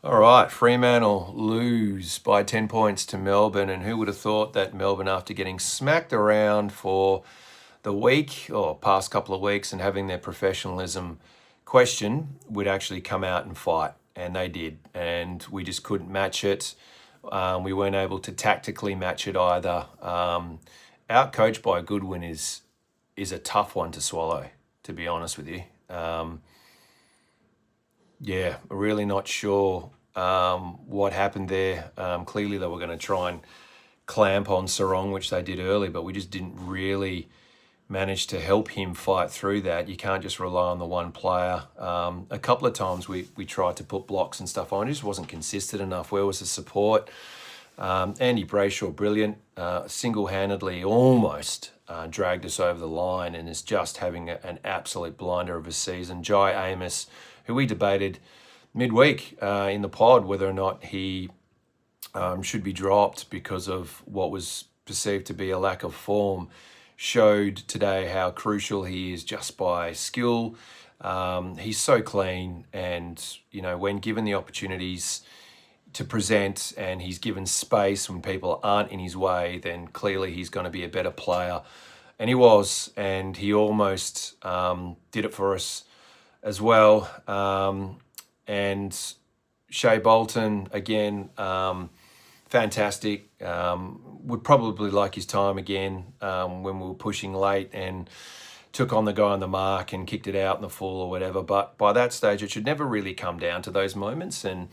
All right, Fremantle lose by 10 points to Melbourne. And who would have thought that Melbourne, after getting smacked around for the week or past couple of weeks and having their professionalism questioned, would actually come out and fight? And they did. And we just couldn't match it. We weren't able to tactically match it either. Outcoached by Goodwin is a tough one to swallow, to be honest with you. Yeah, really not sure what happened there. Clearly, they were going to try and clamp on Sarong, which they did early, but we just didn't really manage to help him fight through that. You can't just rely on the one player. A couple of times we tried to put blocks and stuff on, it just wasn't consistent enough. Where was the support? Andy Brayshaw, brilliant, single-handedly almost dragged us over the line and is just having an absolute blinder of a season. Jai Amos, who we debated midweek in the pod whether or not he should be dropped because of what was perceived to be a lack of form, showed today how crucial he is just by skill. He's so clean, and when given the opportunities to present and he's given space when people aren't in his way, then clearly he's going to be a better player. And he was, and he almost did it for us as well. And Shea Bolton, again, fantastic. Would probably like his time again when we were pushing late and took on the guy on the mark and kicked it out in the full or whatever. But by that stage, it should never really come down to those moments. And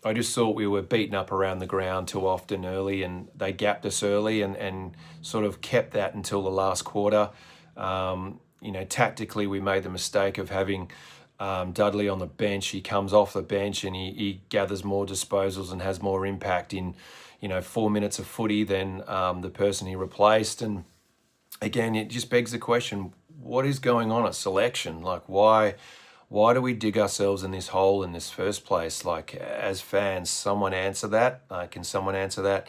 I just thought we were beaten up around the ground too often early, and they gapped us early and sort of kept that until the last quarter. Tactically, we made the mistake of having Dudley on the bench. He comes off the bench and he gathers more disposals and has more impact in 4 minutes of footy than the person he replaced. And again, it just begs the question, what is going on at selection? Like, why do we dig ourselves in this hole in this first place? Like, as fans, someone answer that. Can someone answer that?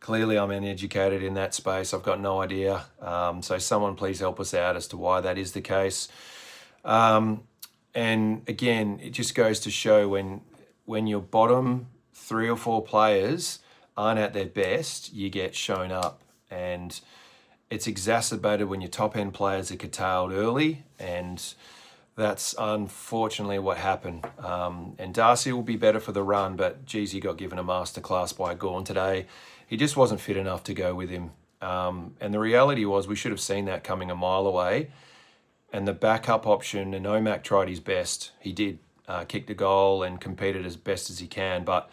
Clearly, I'm uneducated in that space. I've got no idea. So someone please help us out as to why that is the case. And again, it just goes to show when your bottom 3 or 4 players aren't at their best, you get shown up. And it's exacerbated when your top end players are curtailed early, and that's unfortunately what happened. And Darcy will be better for the run, but geez, he got given a masterclass by Gawn today. He just wasn't fit enough to go with him. And the reality was we should have seen that coming a mile away. And the backup option, and Omac tried his best. He did, kicked a goal and competed as best as he can. But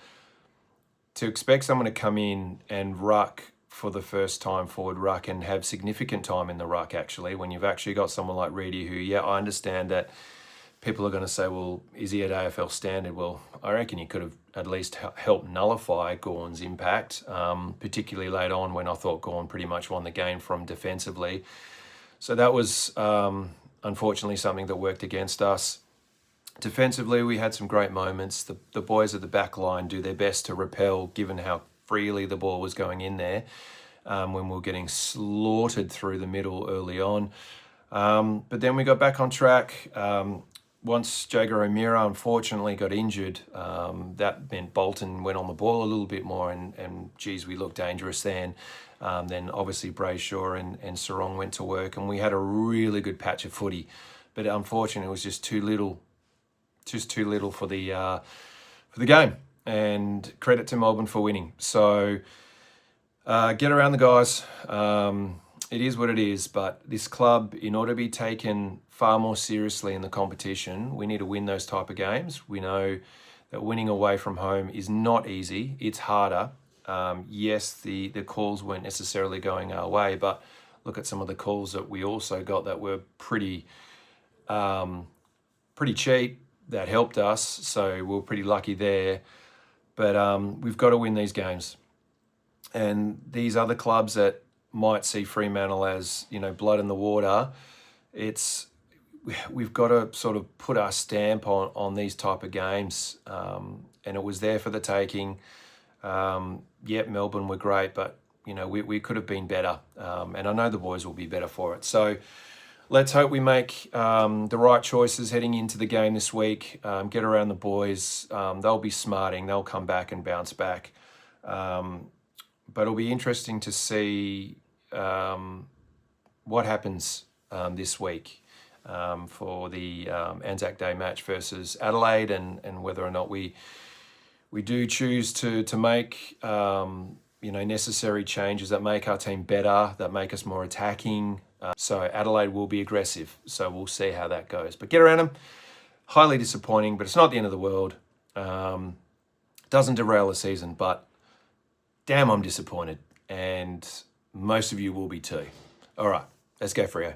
to expect someone to come in and ruck for the first time forward ruck and have significant time in the ruck, actually, when you've actually got someone like Reedy who, yeah, I understand that people are going to say, well, is he at AFL standard? Well, I reckon he could have at least helped nullify Gawn's impact, particularly late on when I thought Gawn pretty much won the game from defensively. So that was unfortunately something that worked against us. Defensively, we had some great moments. The boys at the back line do their best to repel, given how freely the ball was going in there when we were getting slaughtered through the middle early on. But then we got back on track. Once Jager O'Meara unfortunately got injured, that meant Bolton went on the ball a little bit more, and geez, we looked dangerous then. Then obviously Brayshaw and Sarong went to work, and we had a really good patch of footy. But unfortunately, it was just too little for the game. And credit to Melbourne for winning. So get around the guys. It is what it is. But this club, in order to be taken far more seriously in the competition, we need to win those type of games. We know that winning away from home is not easy. It's harder. Yes, the calls weren't necessarily going our way, but look at some of the calls that we also got that were pretty cheap. That helped us, so we were pretty lucky there. But we've got to win these games. And these other clubs that might see Fremantle as, blood in the water, we've got to sort of put our stamp on these type of games. And it was there for the taking. Melbourne were great, but we could have been better. And I know the boys will be better for it. So let's hope we make the right choices heading into the game this week. Get around the boys. They'll be smarting. They'll come back and bounce back. But it'll be interesting to see what happens this week for the Anzac Day match versus Adelaide, and whether or not we do choose to make necessary changes that make our team better, that make us more attacking. So Adelaide will be aggressive. So we'll see how that goes. But get around them. Highly disappointing, but it's not the end of the world. Doesn't derail the season, but damn, I'm disappointed. And most of you will be too. All right, let's go Freo.